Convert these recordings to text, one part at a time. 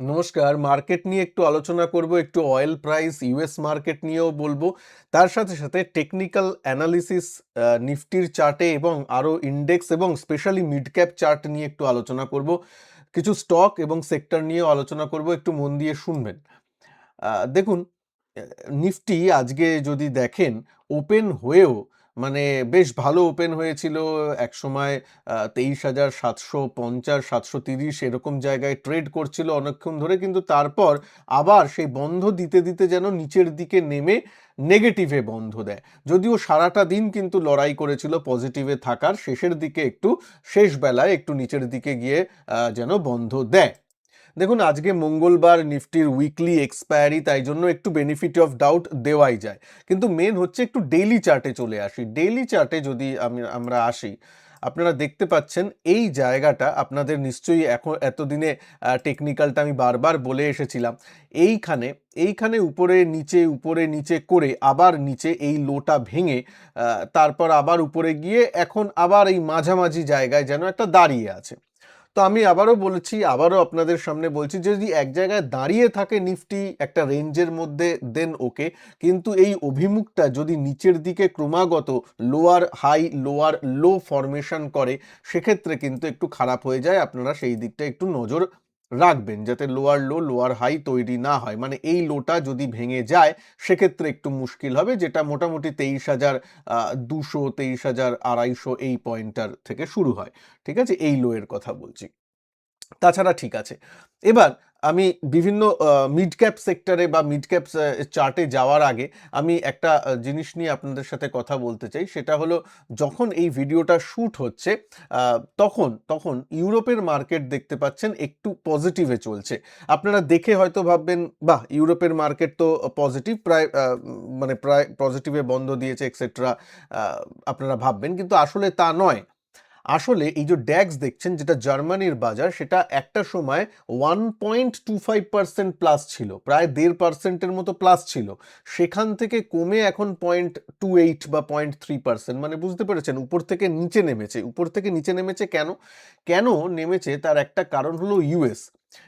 নমস্কার। মার্কেট নিয়ে একটু আলোচনা করব, একটু অয়েল প্রাইস, ইউএস মার্কেট নিয়েও বলবো। তার সাথে সাথে টেকনিক্যাল অ্যানালিসিস নিফটির চার্টে এবং আরও ইন্ডেক্স এবং স্পেশালি মিড ক্যাপ চার্ট নিয়ে একটু আলোচনা করব। কিছু স্টক এবং সেক্টর নিয়েও আলোচনা করব, একটু মন দিয়ে শুনবেন। দেখুন, আ নিফটি আজকে যদি দেখেন, ওপেন হয়েও মানে বেশ ভালো ওপেন হয়েছিল। একসময় ২৩,৭৫০, ৭৩০ এরকম জায়গায় ট্রেড করছিল অনেকক্ষণ ধরে। কিন্তু তারপর আবার সেই বন্ধ দিতে, দিতে যেন নিচের দিকে নেমে নেগেটিভে বন্ধ দেয়। যদিও সারাটা দিন কিন্তু লড়াই করেছিল পজিটিভে থাকার, শেষের দিকে একটু শেষ বেলায় একটু নিচের দিকে গিয়ে যেন বন্ধ দেয়। দেখুন, আজকে মঙ্গলবার, নিফটির উইকলি এক্সপায়ারি, তাই জন্য একটু বেনিফিট অফ ডাউট দেওয়াই যায়। কিন্তু মেন হচ্ছে একটু ডেইলি চার্টে চলে আসি। ডেইলি চার্টে যদি আমরা আসি, আপনারা দেখতে পাচ্ছেন এই জায়গাটা আপনাদের নিশ্চয়ই এখন এতদিনে টেকনিক্যালটা আমি বারবার বলে এসেছিলাম। এইখানে এইখানে উপরে নিচে করে আবার নিচে এই লোটা ভেঙে তারপর আবার উপরে গিয়ে এখন আবার এই মাঝামাঝি জায়গায় যেন একটা দাঁড়িয়ে আছে। তো আমি আবারও বলেছি, আবারও আপনাদের সামনে বলছি, যদি এক জায়গায় দাঁড়িয়ে থাকে নিফটি একটা রেঞ্জের মধ্যে, দেন ওকে। কিন্তু এই অভিমুখটা যদি নিচের দিকে ক্রমাগত lower high lower low formation করে, সেক্ষেত্রে কিন্তু একটু খারাপ হয়ে যায়। আপনারা সেই দিকটা একটু নজর রাখবেন যাতে লোয়ার লো লোয়ার হাই তৈরি না হয়। মানে এই লোটা যদি ভেঙে যায়, সেক্ষেত্রে একটু মুশকিল হবে, যেটা মোটামুটি ২৩,২০০, ২৩,২৫০ এই পয়েন্টটার থেকে শুরু হয়। ঠিক আছে? এই লো এর কথা বলছি। তাছাড়া ঠিক আছে। এবার আমি বিভিন্ন মিড ক্যাপ সেক্টরে বা মিড ক্যাপ চার্টে যাওয়ার আগে আমি একটা জিনিস নিয়ে আপনাদের সাথে কথা বলতে চাই। সেটা হলো, যখন এই ভিডিওটা শুট হচ্ছে তখন ইউরোপের মার্কেট দেখতে পাচ্ছেন একটু পজিটিভে চলছে। আপনারা দেখে হয়তো ভাববেন, বাহ! ইউরোপের মার্কেট তো পজিটিভ, প্রায় পজিটিভে বন্ধ দিয়েছে এটসেট্রা, আ আপনারা ভাববেন। কিন্তু আসলে তা নয়। আসলে এই যে ড্যাক্স দেখছেন, যেটা জার্মানির বাজার, সেটা একটা সময় 1.25% প্লাস ছিল, প্রায় ১.৫% এর মতো প্লাস ছিল। সেখান থেকে কমে এখন 0.28 বা 0.3%, মানে বুঝতে পেরেছেন, উপর থেকে নিচে নেমেছে। উপর থেকে নিচে নেমেছে কেন? কেন নেমেছে তার একটা কারণ হলো ইউএস।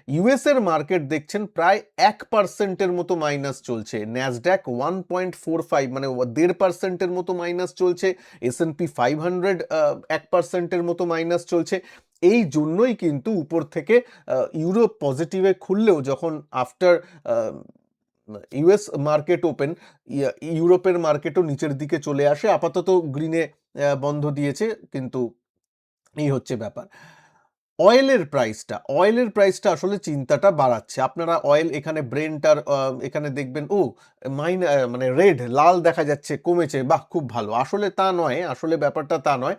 ইউএস এর মার্কেট দেখছেন প্রায় 1% এর মতো মাইনাস চলছে। ন্যাসড্যাক 1.45, মানে ১.৫% এর মতো মাইনাস চলছে। S&P 500 1% এর মতো মাইনাস চলছে। এই জন্যই কিন্তু উপর থেকে ইউরোপ পজিটিভে খুললেও, যখন after a US market open, ইউরোপের মার্কেটও নিচের দিকে চলে আসে। আপাতত গ্রিনে বন্ধ দিয়েছে, কিন্তু এই হচ্ছে ব্যাপার। অয়েলের প্রাইসটা আসলে চিন্তাটা বাড়াচ্ছে। আপনারা অয়েল এখানে ব্রেন্ট আর এখানে দেখবেন, মানে রেড, লাল দেখা যাচ্ছে, কমেছে, বাহ! খুব ভালো। আসলে তা নয়, আসলে ব্যাপারটা তা নয়।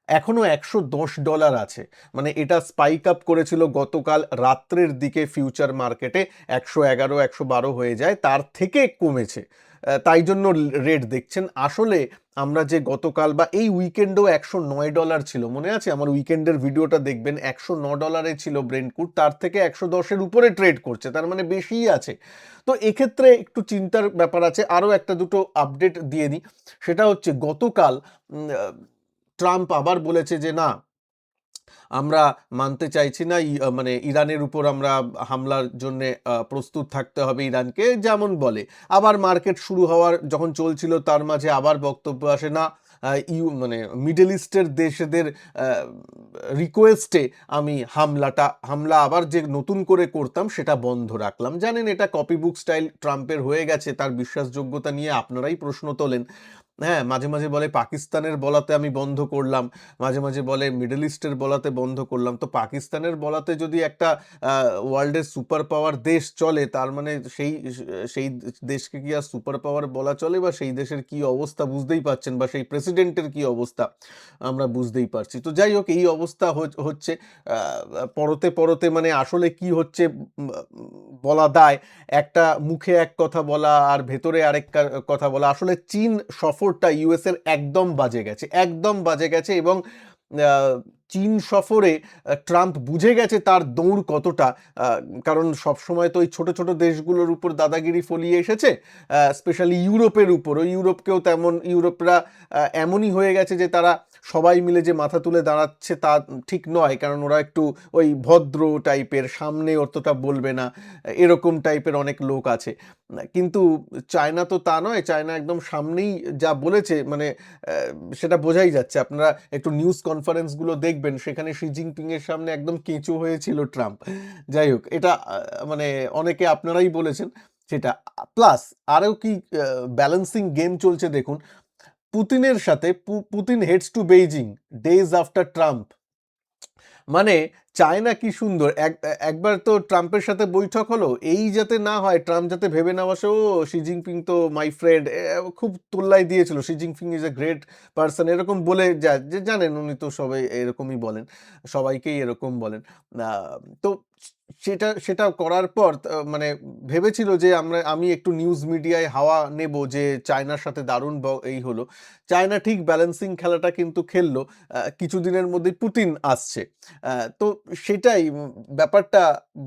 এখনো $110 আছে। মানে এটা স্পাইক আপ করেছিল গতকাল রাত্রের দিকে ফিউচার মার্কেটে, ১১১, ১১২ হয়ে যায়, তার থেকে কমেছে। তাই জন্য রেট দেখছেন। আসলে আমরা যে গতকাল বা এই উইকেন্ডেও $109 ছিল। মনে আছে? আমার উইকেন্ডের ভিডিওটা দেখবেন, $109 ছিল ব্রেন্ট ক্রুড, তার থেকে ১১০ এর উপরে ট্রেড করছে। তার মানে বেশিই আছে। তো এক্ষেত্রে একটু চিন্তার ব্যাপার আছে। আরো একটা দুটো আপডেট দিয়ে দিই। সেটা হচ্ছে, গতকাল উম আ ট্রাম্প আবার বলেছে যে, না, আমরা মানতে চাইছি না, মানে ইরানের উপর আমরা হামলার জন্যে প্রস্তুত থাকতে হবে ইরানকে, যেমন বলে। আবার মার্কেট শুরু হওয়ার যখন চলছিল, তার মাঝে আবার বক্তব্য আসে, না, মানে মিডল ইস্টের দেশদের রিকোয়েস্টে আমি হামলা আবার যে নতুন করে করতাম সেটা বন্ধ রাখলাম। জানেন, এটা কপি বুক স্টাইল ট্রাম্পের হয়ে গেছে। তার বিশ্বাসযোগ্যতা নিয়ে আপনারাই প্রশ্ন তোলেন। হ্যাঁ, মাঝে, মাঝে বলে পাকিস্তানের বলাতে আমি বন্ধ করলাম। মাঝে, মাঝে বলে মিডল ইস্টের বলাতে বন্ধ করলাম। তো পাকিস্তানের বলাতে যদি একটা আ ওয়ার্ল্ডের সুপার পাওয়ার দেশ চলে, তার মানে সেই দেশকে কি আর সুপার পাওয়ার বলা চলে? বা সেই দেশের কি অবস্থা বুঝতেই পারছেন, বা সেই প্রেসিডেন্টের কি অবস্থা আমরা বুঝতেই পারছি। তো যাই হোক, এই অবস্থা হচ্ছে। আ পরতে মানে আসলে কি হচ্ছে বলা দায়। একটা মুখে এক কথা বলা আর ভেতরে আরেক কথা বলা। আসলে চীন সফরটা ইউএস এর একদম বাজে গেছে। একদম বাজে গেছে, এবং আ চীন সফরে ট্রাম্প বুঝে গেছে তার দৌড় কতটা। আ কারণ সবসময় তো ওই ছোট, ছোট দেশগুলোর উপর দাদাগিরি ফলিয়ে এসেছে। স্পেশালি ইউরোপের উপর। ওই ইউরোপকেও তেমন, ইউরোপরা এমনই হয়ে গেছে যে তারা সবাই মিলে যে মাথা তুলে দাঁড়াচ্ছে তা ঠিক নয়, কারণ ওরা একটু ওই ভদ্র টাইপের, সামনে অতটা বলবে না, এরকম টাইপের অনেক লোক আছে। কিন্তু চায়না তো তা নয়, চায়না একদম সামনেই যা বলেছে, মানে সেটা বোঝাই যাচ্ছে। আপনারা একটু নিউজ কনফারেন্সগুলো দেখবেন, সেখানে শি জিনপিং এর সামনে একদম কেঁচো হয়েছিল ট্রাম্প। যাই হোক, এটা মানে অনেকে আপনারাই বলেছেন সেটা। প্লাস আরও কি ব্যালেন্সিং গেম চলছে দেখুন। পুতিনের সাথে Putin heads to Beijing days after Trump. মানে চায়না কি সুন্দর, একবার তো ট্রাম্পের সাথে বৈঠক হলো, এই যাতে না হয় ট্রাম্প যাতে ভেবে না বসে ও শি জিনপিং তো মাই ফ্রেন্ড, খুব তোল্লাই দিয়েছিল Xi Jinping is a great person, এরকম বলে যা যে জানেন উনি তো সবাই এরকমই বলেন, সবাইকেই এরকম বলেন। তো সেটা সেটা করার পর মানে ভেবেছিল যে আমি একটু নিউজ মিডিয়ায় হাওয়া নেব যে চায়নার সাথে দারুণ এই হলো। চায়না ঠিক ব্যালেন্সিং খেলাটা কিন্তু খেললো। কিছুদিনের মধ্যেই পুতিন আসছে। তো সেটাই ব্যাপারটা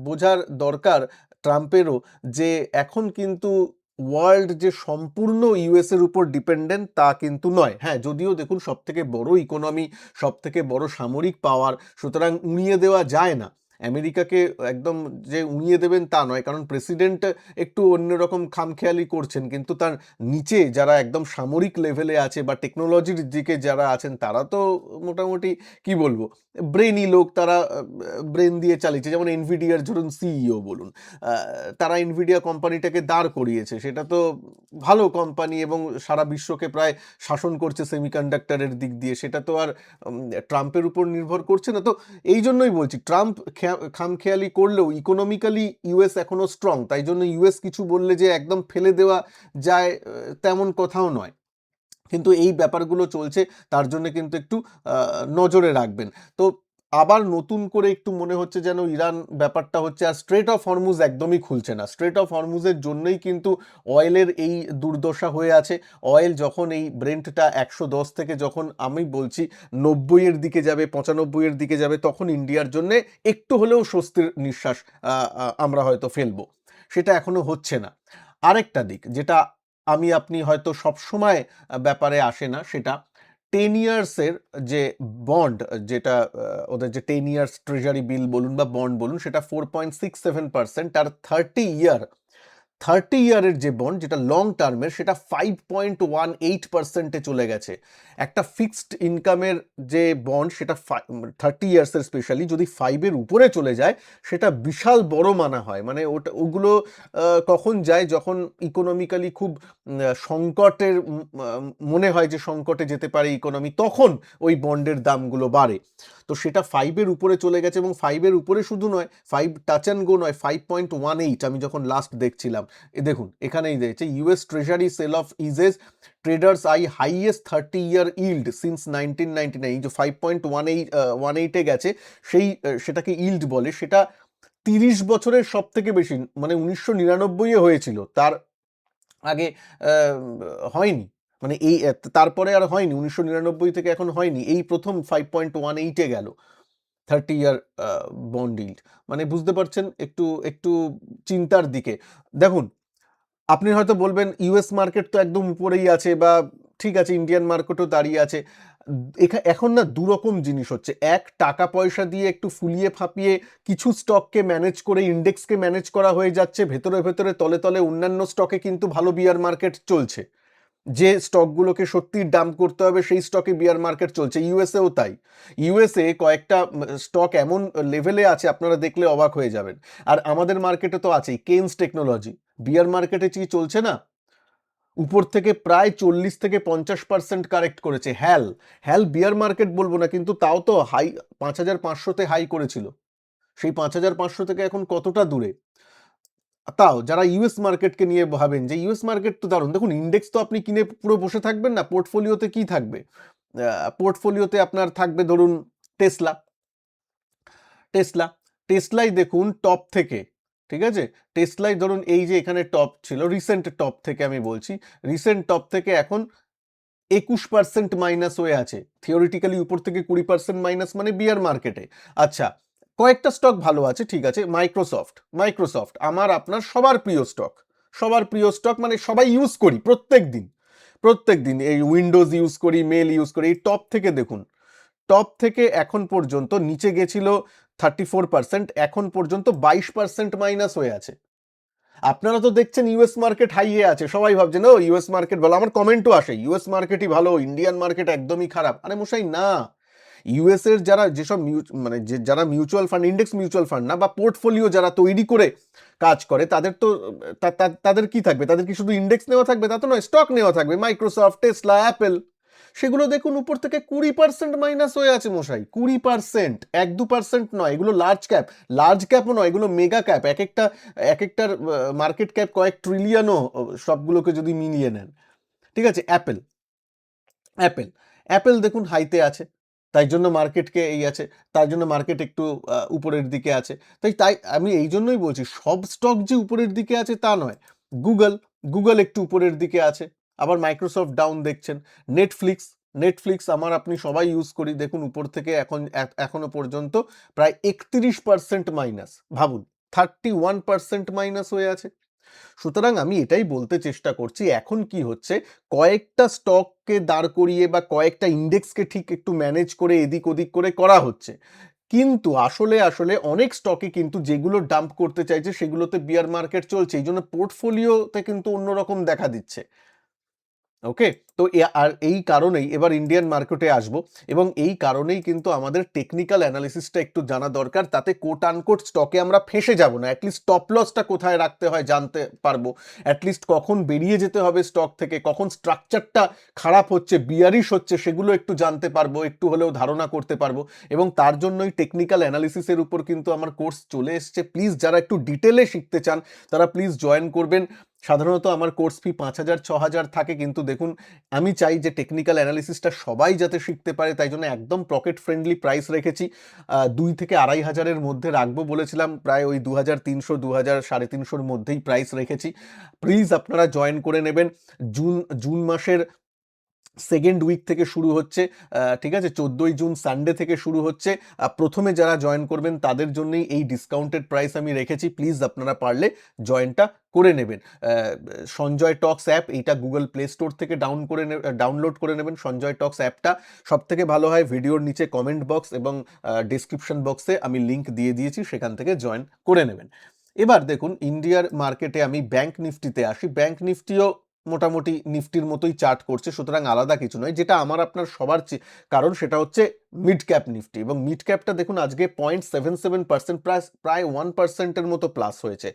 বোঝার দরকার ট্রাম্পেরও, যে এখন কিন্তু ওয়ার্ল্ড যে সম্পূর্ণ ইউএস এর উপর ডিপেন্ডেন্ট তা কিন্তু নয়। হ্যাঁ, যদিও দেখুন সবথেকে বড় ইকোনমি, সবথেকে বড় সামরিক পাওয়ার, সুতরাং উড়িয়ে দেওয়া যায় না। আমেরিকাকে একদম যে উড়িয়ে দেবেন তা নয়, কারণ প্রেসিডেন্ট একটু অন্যরকম খামখেয়ালি করছেন, কিন্তু তার নিচে যারা একদম সামরিক লেভেলে আছে বা টেকনোলজির দিকে যারা আছেন তারা তো মোটামুটি কি বলবো ব্রেনি লোক, তারা ব্রেন দিয়ে চালিয়েছে। যেমন এনভিডিয়ার ধরুন সিইও বলুন, তারা এনভিডিয়া কোম্পানিটাকে দাঁড় করিয়েছে, সেটা তো ভালো কোম্পানি এবং সারা বিশ্বকে প্রায় শাসন করছে সেমিকন্ডাক্টরের দিক দিয়ে, সেটা তো আর ট্রাম্পের উপর নির্ভর করছে না। তো এই জন্যই বলছি ট্রাম্প খামখেয়ালি করলেও ইকোনমিক্যালি ইউএস এখনো স্ট্রং, তাই জন্য ইউএস কিছু বললে যে একদম ফেলে দেওয়া যায় তেমন কথাও নয়। কিন্তু এই ব্যাপারগুলো চলছে, তার জন্য কিন্তু একটু নজরে রাখবেন। তো আবার নতুন করে একটু মনে হচ্ছে যেন ইরান ব্যাপারটা হচ্ছে, আর স্ট্রেট অফ হরমুজ একদমই খুলছে না। স্ট্রেট অফ হরমুজের জন্যই কিন্তু অয়েলের এই দুর্দশা হয়ে আছে। অয়েল যখন এই ব্রেন্টটা 110 থেকে যখন আমি বলছি 90 এর দিকে যাবে, 95 এর দিকে যাবে, তখন ইন্ডিয়ার জন্য একটু হলেও স্বস্তির নিঃশ্বাস আমরা হয়তো ফেলবো। সেটা এখনো হচ্ছে না। আরেকটা দিক যেটা আমি আপনি হয়তো সবসময় ব্যাপারে আসে না, সেটা 10 ইয়ার্সের যে বন্ড, যেটা ওদের যে 10 ইয়ার্স ট্রেজারি বিল বলুন বা বন্ড বলুন, সেটা 4.67%, আর 30 ইয়ারের যে বন্ড যেটা লং টার্মের, সেটা 5.18%-এ চলে গেছে। একটা ফিক্সড ইনকামের যে বন্ড, সেটা 30 ইয়ার্সের স্পেশালি যদি 5-এর উপরে চলে যায়, সেটা বিশাল বড় মানা হয়। মানে ওগুলো কখন যায়, যখন ইকোনমিক্যালি খুব সংকটের মনে হয় যে সংকটে যেতে পারে ইকোনমি, তখন ওই বন্ডের দামগুলো বাড়ে। তো সেটা 5-এর উপরে চলে গেছে, এবং 5-এর উপরে শুধু নয়, 5 টাচ অ্যান্ড গো নয়, 5.18 আমি যখন লাস্ট দেখছিলাম। দেখুন এখানেই দিয়েছে US treasury sell off eases traders eye highest 30-ইয়ার ইল্ড সিন্স 1999। এই যে 5.18 গেছে, সেটাকে ইল্ড বলে। সেটা 30 বছরের সব থেকে বেশি, মানে 1999-এ হয়েছিল, তার আগে হয়নি। মানে এই তারপরে আর হয়নি, 1999 থেকে এখন হয়নি, এই প্রথম 5.18-এ গেল 30-ইয়ার বন্ড ইল্ড। মানে বুঝতে পারছেন একটু একটু চিন্তার দিকে। দেখুন, আপনি হয়তো বলবেন ইউএস মার্কেট তো একদম উপরেই আছে, বা ঠিক আছে ইন্ডিয়ান মার্কেটও দাঁড়িয়ে আছে। এখন না দুরকম জিনিস হচ্ছে। এক, টাকা পয়সা দিয়ে একটু ফুলিয়ে ফাঁপিয়ে কিছু স্টককে ম্যানেজ করে ইন্ডেক্সকে ম্যানেজ করা হয়ে যাচ্ছে, ভেতরে ভেতরে তলে তলে অন্যান্য স্টকে কিন্তু ভালো বিয়ার মার্কেট চলছে। যে স্টকগুলোকে সত্যি ডাম্প করতে হবে সেই স্টকে বিয়ার মার্কেট চলছে, ইউএসএও তাই। ইউএসএ কয়েকটা স্টক এমন লেভেলে আছে আপনারা দেখলে অবাক হয়ে যাবেন। আর আমাদের মার্কেটে তো আছেই কেনস টেকনোলজি, বিয়ার মার্কেটে কি চলছে না, উপর থেকে প্রায় 40-50% কারেক্ট করেছে। হ্যাল বিয়ার মার্কেট বলবো না, কিন্তু তাও তো হাই 5500-তে হাই করেছিল। সেই 5500 থেকে এখন কতটা দূরে। তাও যারা ইউএস মার্কেটকে নিয়ে ভাবেন যে ইউএস মার্কেট তো দারুণ, দেখুন ইন্ডেক্স তো আপনি কিনে পুরো বসে থাকবেন না, পোর্টফোলিওতে কি থাকবে? পোর্টফোলিওতে আপনার থাকবে ধরুন টেসলা। টেসলা টেসলাই দেখুন টপ থেকে, ঠিক আছে, টেসলাই ধরুন এই যে এখানে টপ ছিল, রিসেন্ট টপ থেকে আমি বলছি, রিসেন্ট টপ থেকে এখন 21% মাইনাস হয়ে আছে। থিওরিটিক্যালি উপর থেকে 20% মাইনাস, মানে বিয়ার মার্কেটে। আচ্ছা, কয়েকটা স্টক ভালো আছে, ঠিক আছে। মাইক্রোসফট আমার আপনার সবার প্রিয় স্টক, সবার প্রিয় স্টক, মানে সবাই ইউজ করি প্রত্যেক দিন। প্রত্যেক দিন এই উইন্ডোজ ইউজ করি, মেল ইউজ করি, এই টপ থেকে দেখুন, টপ থেকে এখন পর্যন্ত নিচে গেছিল 34%, এখন পর্যন্ত 22% মাইনাস হয়ে আছে। আপনারা তো দেখছেন ইউএস মার্কেট হাইয়ে আছে, সবাই ভাবছেন ও ইউএস মার্কেট ভালো, আমার কমেন্টও আসে ইউএস মার্কেটই ভালো, ইন্ডিয়ান মার্কেট একদমই খারাপ। আরে মশাই না, ইউএস এর যারা যেসব মানে যারা mutual fund, index mutual fund না, বা পোর্টফোলিও যারা তৈরি করে কাজ করে, তাদের তো তাদের কি থাকবে, তাদের কি শুধু ইন্ডেক্স নেওয়া থাকবে? তা তো নয়, স্টক নেওয়া থাকবে, মাইক্রোসফট, টেসলা, অ্যাপেল। সেগুলো দেখুন উপর থেকে 20% মাইনাস হয়ে আছে মশাই, 20%, 1-2% নয়, এগুলো লার্জ ক্যাপ, লার্জ ক্যাপও নয়, এগুলো মেগা ক্যাপ, এক একটার মার্কেট ক্যাপ কয়েক ট্রিলিয়নও, সবগুলোকে যদি মিলিয়ে নেন। ঠিক আছে, অ্যাপেল, অ্যাপেল অ্যাপেল দেখুন হাইতে আছে, তাই জন্য মার্কেটকে এই আছে, তার জন্য মার্কেট একটু উপরের দিকে আছে। তাই তাই আমি এই জন্যই বলছি সব স্টক যে উপরের দিকে আছে তা নয়। গুগল, গুগল একটু উপরের দিকে আছে, আবার মাইক্রোসফট ডাউন দেখছেন। নেটফ্লিক্স, নেটফ্লিক্স আমার আপনি সবাই ইউজ করি, দেখুন উপর থেকে এখনো পর্যন্ত প্রায় 31% মাইনাস, ভাবুন 31% মাইনাস হয়ে আছে। সুতরাং আমি এটাই বলতে চেষ্টা করছি, এখন কি হচ্ছে, কয়েকটা স্টককে দাঁড় করিয়ে বা কয়েকটা ইন্ডেক্সকে ঠিক একটু ম্যানেজ করে এদিক ওদিক করে করা হচ্ছে, কিন্তু আসলে আসলে অনেক স্টকে কিন্তু যেগুলো ডাম্প করতে চাইছে সেগুলোতে বিয়ার মার্কেট চলছে, এই জন্য পোর্টফোলিওতে কিন্তু অন্যরকম দেখা দিচ্ছে। ওকে, তো আর এই কারণেই এবার ইন্ডিয়ান মার্কেটে আসবো, এবং এই কারণেই কিন্তু আমাদের টেকনিক্যাল অ্যানালিসিসটা একটু জানা দরকার, তাতে কোট আনকোট স্টকে আমরা ফেঁসে যাব না, অ্যাটলিস্ট স্টপ লসটা কোথায় রাখতে হয় জানতে পারবো, অ্যাটলিস্ট কখন বেরিয়ে যেতে হবে স্টক থেকে, কখন স্ট্রাকচারটা খারাপ হচ্ছে, বিয়ারিশ হচ্ছে, সেগুলো একটু জানতে পারবো, একটু হলেও ধারণা করতে পারবো। এবং তার জন্যই টেকনিক্যাল অ্যানালিসিসের উপর কিন্তু আমার কোর্স চলে এসছে, প্লিজ যারা একটু ডিটেলে শিখতে চান তারা প্লিজ জয়েন করবেন। সাধারণত আমার কোর্স ফি 5,000-6,000 থাকে, কিন্তু দেখুন আমি চাই যে টেকনিক্যাল অ্যানালিসিসটা সবাই যাতে শিখতে পারে, তাই জন্য একদম পকেট ফ্রেন্ডলি প্রাইস রেখেছি, 2 থেকে 2,500-এর মধ্যে রাখবো বলেছিলাম, প্রায় ওই 2,300, 2,350-র মধ্যেই প্রাইস রেখেছি। প্লিজ আপনারা জয়েন করে নেবেন। জুন মাসের সেকেন্ড উইক থেকে শুরু হচ্ছে, ঠিক আছে, 14ই জুন সানডে থেকে শুরু হচ্ছে। প্রথমে যারা জয়েন করবেন তাদের জন্যই এই ডিসকাউন্টেড প্রাইস আমি রেখেছি, প্লিজ আপনারা পারলে জয়েনটা করে নেবেন। সঞ্জয় টক্স অ্যাপ, এইটা গুগল প্লে স্টোর থেকে ডাউনলোড করে নেবেন। সঞ্জয় টক্স অ্যাপটা সব থেকে ভালো হয়, ভিডিওর নিচে কমেন্ট বক্স এবং ডিসক্রিপশন বক্সে আমি লিঙ্ক দিয়ে দিয়েছি, সেখান থেকে জয়েন করে নেবেন। এবার দেখুন ইন্ডিয়ার মার্কেটে আমি ব্যাংক নিফটিতে আসি, ব্যাংক নিফটিও মোটামুটি নিফটির মতোই চার্ট করছে, সুতরাং আলাদা কিছু নয়। যেটা আমার আপনার সবার কারণ সেটা হচ্ছে মিড ক্যাপ নিফটি, এবং মিড ক্যাপটা দেখুন আজকে 0.77%, প্রায় 1%-এর মতো প্লাস হয়েছে।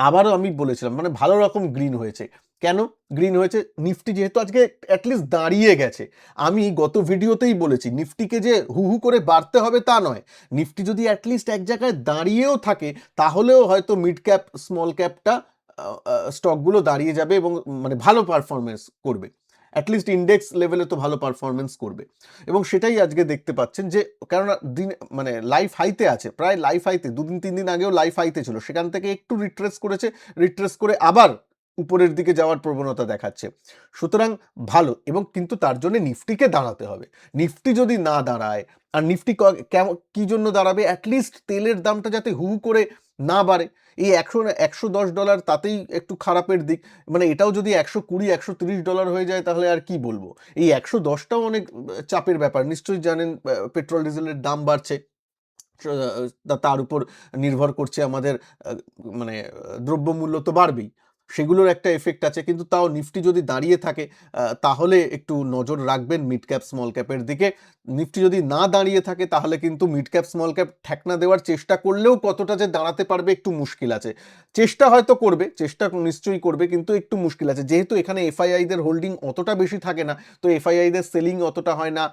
আবারও আমি বলেছিলাম মানে ভালো রকম গ্রিন হয়েছে। কেন গ্রিন হয়েছে? নিফটি যেহেতু আজকে অ্যাটলিস্ট দাঁড়িয়ে গেছে। আমি গত ভিডিওতেই বলেছি নিফটিকে যে হু হু করে বাড়তে হবে তা নয়, নিফটি যদি অ্যাটলিস্ট এক জায়গায় দাঁড়িয়েও থাকে তাহলেও হয়তো মিড ক্যাপ স্মল ক্যাপটা স্টকগুলো দাঁড়িয়ে যাবে এবং মানে ভালো পারফরমেন্স করবে, অ্যাটলিস্ট ইন্ডেক্স লেভেলে তো ভালো পারফরমেন্স করবে। এবং সেটাই আজকে দেখতে পাচ্ছেন যে, কেননা দিন মানে লাইফ হাইতে আছে, প্রায় লাইফ হাইতে, 2-3 দিন আগেও লাইফ হাইতে ছিল, সেখান থেকে একটু রিট্রেস করেছে, রিট্রেস করে আবার উপরের দিকে যাওয়ার প্রবণতা দেখাচ্ছে। সুতরাং ভালো, এবং কিন্তু তার জন্য নিফটিকে দাঁড়াতে হবে। নিফটি যদি না দাঁড়ায়, আর নিফটি কি জন্য দাঁড়াবে, অ্যাটলিস্ট তেলের দামটা যাতে হু হু করে না বাড়ে, এই $110 তাতেই একটু খারাপের দিক, মানে এটাও যদি $120-130 হয়ে যায় তাহলে আর কি বলবো। এই 110টাও অনেক চাপের ব্যাপার, নিশ্চয়ই জানেন পেট্রোল ডিজেলের দাম বাড়ছে, তার উপর নির্ভর করছে আমাদের মানে দ্রব্যমূল্য তো বাড়বেই, সেগুলোর একটা এফেক্ট আছে। কিন্তু তাও নিফটি যদি দাঁড়িয়ে থাকে তাহলে একটু নজর রাখবেন মিড ক্যাপ স্মল ক্যাপের দিকে। নিফটি যদি না দাঁড়িয়ে থাকে তাহলে কিন্তু মিড ক্যাপ স্মল ক্যাপ ঠেকনা দেওয়ার চেষ্টা করলেও কতটা যে দাঁড়াতে পারবে একটু মুশকিল আছে। চেষ্টা হয়তো করবে, চেষ্টা নিশ্চয়ই করবে, কিন্তু একটু মুশকিল আছে, যেহেতু এখানে এফআইআইদের হোল্ডিং অতটা বেশি থাকে না, তো এফআইআইদের সেলিং অতটা হয় না,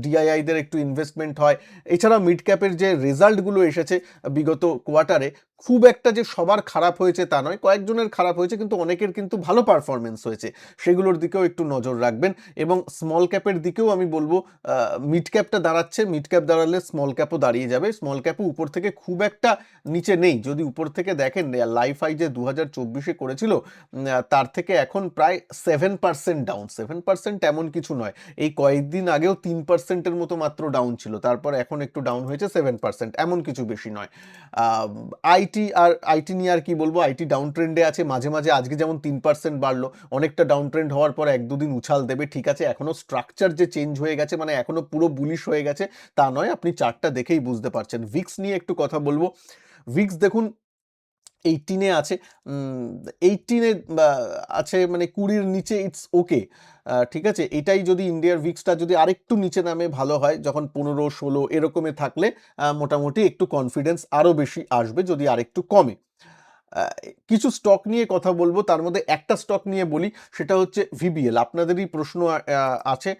ডিআইআইদের একটু ইনভেস্টমেন্ট হয়। এছাড়া মিড ক্যাপের যে রেজাল্টগুলো এসেছে বিগত কোয়ার্টারে, খুব একটা যে সবার খারাপ হয়েছে তা নয়, কয়েকজনের খারাপ হয়েছে, কিন্তু অনেকের কিন্তু ভালো পারফরমেন্স হয়েছে, সেগুলোর দিকেও একটু নজর রাখবেন। এবং স্মল ক্যাপের দিকেও আমি বলবো, মিড ক্যাপটা দাঁড়াচ্ছে, মিড ক্যাপ দাঁড়ালে স্মল ক্যাপও দাঁড়িয়ে যাবে। স্মল ক্যাপও উপর থেকে খুব একটা নিচে নেই, যদি উপর থেকে দেখেন লাইফ হাই যে 2024-এ করেছিল তার থেকে এখন প্রায় 7% ডাউন, 7% এমন কিছু নয়, এই কয়েকদিন আগেও 3%-এর মতো মাত্র ডাউন ছিল, তারপর এখন একটু ডাউন হয়েছে 7%, এমন কিছু বেশি নয়। আইটি নিয়ে আর কি বলবো, আইটি ডাউন ট্রেন্ডে আছে, মাঝে মাঝে আজকে যেমন 3% বাড়লো, অনেকটা ডাউন ট্রেন্ড হওয়ার পর 1-2 দিন উছাল দেবে, ঠিক আছে। এখনো স্ট্রাকচার যে চেঞ্জ হয়ে গেছে, মানে এখনো পুরো বুলিশ হয়ে গেছে তা নয়, আপনি চার্টটা দেখেই বুঝতে পারছেন। ভিক্স নিয়ে একটু কথা বলবো। ভিক্স দেখুন 18 আছে, 18 আছে, মানে 20-র নিচে ইটস ওকে, ঠিক আছে। এটাই যদি ইন্ডিয়ার ভিক্সটা যদি আরেকটু নিচে নামে ভালো হয়, যখন 15-16 এরকমে থাকলে মোটামুটি একটু কনফিডেন্স আরও বেশি আসবে যদি আরেকটু কমে। কিছু স্টক নিয়ে কথা বলবো, তার মধ্যে একটা স্টক নিয়ে বলি, সেটা হচ্ছে ভিবিএল। আপনাদেরই প্রশ্ন আছে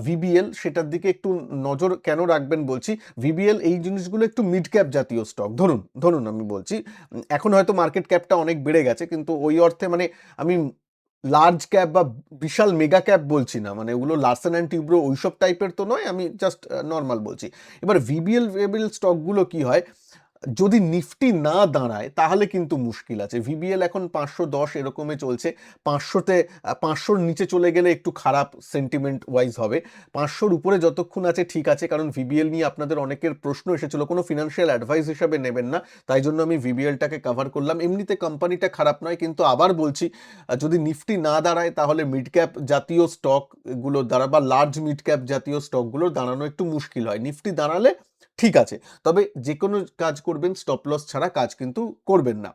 ভিবিএল, সেটার দিকে একটু নজর কেন রাখবেন বলছি। ভিবিএল এই জিনিসগুলো একটু মিড ক্যাপ জাতীয় স্টক, ধরুন আমি বলছি, এখন হয়তো মার্কেট ক্যাপটা অনেক বেড়ে গেছে, কিন্তু ওই অর্থে মানে আমি লার্জ ক্যাপ বা বিশাল মেগা ক্যাপ বলছি না, মানে ওগুলো লার্সেন অ্যান্ড টিউব্রো ওইসব টাইপের তো নয়, আমি জাস্ট নর্মাল বলছি। এবার ভিবিএল স্টকগুলো কি হয়, যদি নিফটি না দাঁড়ায় তাহলে কিন্তু মুশকিল আছে। ভিবিএল এখন 510 এরকমে চলছে, 500-তে 500-র নিচে চলে গেলে একটু খারাপ সেন্টিমেন্ট ওয়াইজ হবে। 500-র উপরে যতক্ষণ আছে ঠিক আছে, কারণ ভিবিএল নিয়ে আপনাদের অনেকের প্রশ্ন এসেছিল, কোনো ফিনান্সিয়াল অ্যাডভাইস হিসাবে নেবেন না, তাই জন্য আমি ভিবিএলটাকে কভার করলাম। এমনিতে কোম্পানিটা খারাপ নয়, কিন্তু আবার বলছি যদি নিফটি না দাঁড়ায় তাহলে মিড ক্যাপ জাতীয় স্টকগুলো দাঁড়া বা লার্জ মিড ক্যাপ জাতীয় স্টকগুলো দাঁড়ানো একটু মুশকিল হয়। নিফটি দাঁড়ালে ঠিক আছে, তবে যে কোনো কাজ করবেন স্টপ লস ছাড়া কাজ কিন্তু করবেন না।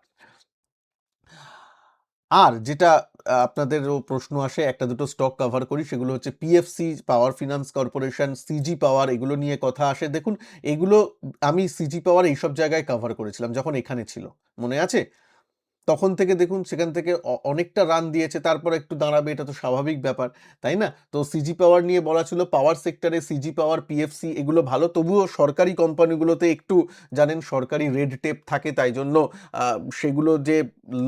আর যেটা আপনাদেরও প্রশ্ন আসে, একটা দুটো স্টক কভার করি, সেগুলো হচ্ছে পিএফসি, পাওয়ার ফিনান্স কর্পোরেশন, সিজি পাওয়ার, এগুলো নিয়ে কথা আসে। দেখুন এগুলো আমি সিজি পাওয়ার এইসব জায়গায় কভার করেছিলাম যখন এখানে ছিল, মনে আছে? তখন থেকে দেখুন সেখান থেকে অনেকটা রান দিয়েছে, তারপর একটু দাঁড়াবে, এটা তো স্বাভাবিক ব্যাপার, তাই না? তো সিজি পাওয়ার নিয়ে বলা ছিল, পাওয়ার সেক্টরে সিজি পাওয়ার, পিএফসি এগুলো ভালো, তবুও সরকারি কোম্পানিগুলোতে একটু জানেন সরকারি রেড টেপ থাকে, তাই জন্য সেগুলো যে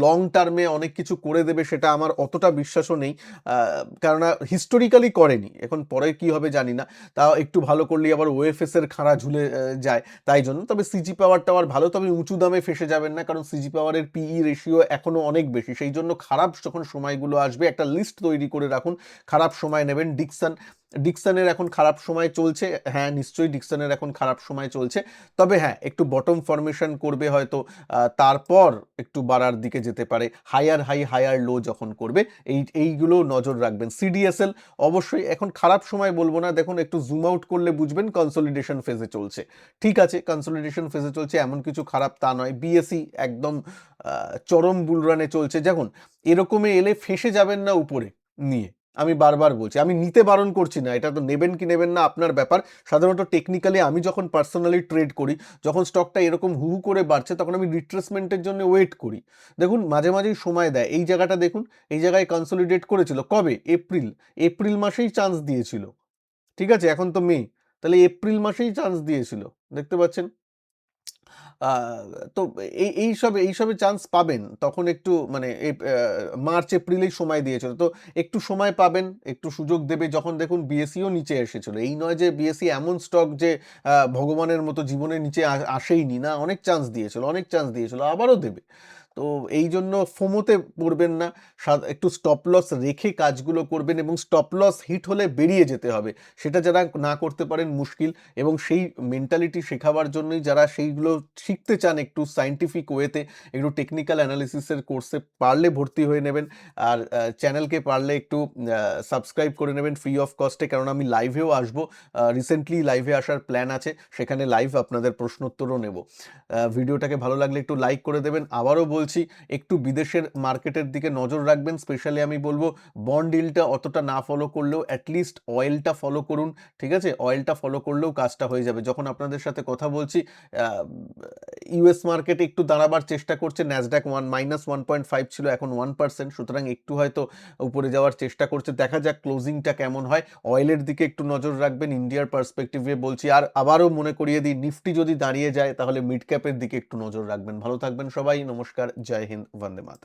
লং টার্মে অনেক কিছু করে দেবে সেটা আমার অতটা বিশ্বাসও নেই, কেননা হিস্টোরিক্যালি করেনি, এখন পরে কি হবে জানি না। তাও একটু ভালো করলে আবার ওএফএস এর খাড়া ঝুলে যায়, তাই জন্য। তবে সিজি পাওয়ার টাওয়ার ভালো, তবে উঁচু দামে ফেসে যাবেন না, কারণ সিজি পাওয়ারের পিই রেশিও এখনো অনেক বেশি, সেই জন্য খারাপ যখন সময়গুলো আসবে একটা লিস্ট তৈরি করে রাখুন, খারাপ সময় নেবেন। ডিকসনের এখন খারাপ সময় চলছে, হ্যাঁ নিশ্চয়ই ডিকসনের এখন খারাপ সময় চলছে, তবে হ্যাঁ একটু বটম ফরমেশন করবে হয়তো, তারপর একটু বাড়ার দিকে যেতে পারে, হায়ার হাই হায়ার লো যখন করবে, এইগুলো নজর রাখবেন। সিডিএসএল অবশ্যই এখন খারাপ সময় বলবো না, দেখুন একটু জুম আউট করলে বুঝবেন কনসলিডেশন ফেজে চলছে, ঠিক আছে কনসলিডেশন ফেজে চলছে, এমন কিছু খারাপ তা নয়। বিএসই একদম চরম বুলরানে চলছে, যখন এরকমে এলে ফেসে যাবেন না উপরে নিয়ে, আমি বারবার বলছি, আমি নিতে বারণ করছি না, এটা তো নেবেন কি নেবেন না আপনার ব্যাপার। সাধারণত টেকনিক্যালি আমি যখন পার্সোনালি ট্রেড করি, যখন স্টকটা এরকম হু হু করে বাড়ছে, তখন আমি রিট্রেসমেন্টের জন্য ওয়েট করি। দেখুন মাঝে মাঝেই সময় দেয়, এই জায়গাটা দেখুন, এই জায়গায় কনসলিডেট করেছিল কবে, এপ্রিল মাসেই চান্স দিয়েছিল, ঠিক আছে, এখন তো মে, তাহলে এপ্রিল মাসেই চান্স দিয়েছিল, দেখতে পাচ্ছেন। তো এইসবে চান্স পাবেন, তখন একটু মানে মার্চ এপ্রিলেই সময় দিয়েছিল, তো একটু সময় পাবেন, একটু সুযোগ দেবে, যখন দেখুন বিএসইও নিচে এসেছিল। এই নয় যে বিএসই এমন স্টক যে ভগবানের মতো জীবনের নিচে আসেইনি, না, অনেক চান্স দিয়েছিল, আবারও দেবে। তো এই জন্য ফোমোতে পড়বেন না, একটু স্টপ লস রেখে কাজগুলো করবেন, এবং স্টপ লস হিট হলে বেরিয়ে যেতে হবে, সেটা যারা না করতে পারেন মুশকিল। এবং সেই মেন্টালিটি শেখাবার জন্যই যারা সেইগুলো শিখতে চান একটু সায়েন্টিফিক ওয়েতে, একটু টেকনিক্যাল অ্যানালিসিসের কোর্সে পারলে ভর্তি হয়ে নেবেন, আর চ্যানেলকে পারলে একটু সাবস্ক্রাইব করে নেবেন ফ্রি অফ কস্টে, কারণ আমি লাইভেও আসবো, রিসেন্টলি লাইভে আসার প্ল্যান আছে, সেখানে লাইভ আপনাদের প্রশ্নোত্তরও নেব। ভিডিওটাকে ভালো লাগলে একটু লাইক করে দেবেন। আবারও বলছি, একটু বিদেশের মার্কেটের দিকে নজর রাখবেন, স্পেশালি আমি বলবো বন্ড ইল্ডটা অতটা না ফলো করলেও অ্যাটলিস্ট অয়েলটা ফলো করুন, ঠিক আছে, অয়েলটা ফলো করলেও কাজটা হয়ে যাবে। যখন আপনাদের সাথে কথা বলছি, ইউএস মার্কেটে একটু দাঁড়াবার চেষ্টা করছে, ন্যাসড্যাক -1.5 ছিল, এখন 1%, সুতরাং একটু হয়তো উপরে যাওয়ার চেষ্টা করছে, দেখা যাক ক্লোজিংটা কেমন হয়। অয়েলের দিকে একটু নজর রাখবেন ইন্ডিয়ার পার্সপেক্টিভে বলছি। আর আবারও মনে করিয়ে দিই, নিফটি যদি দাঁড়িয়ে যায় তাহলে মিড ক্যাপের দিকে একটু নজর রাখবেন। ভালো থাকবেন সবাই, নমস্কার, জয় হিন্দ, বন্দে মাতরম।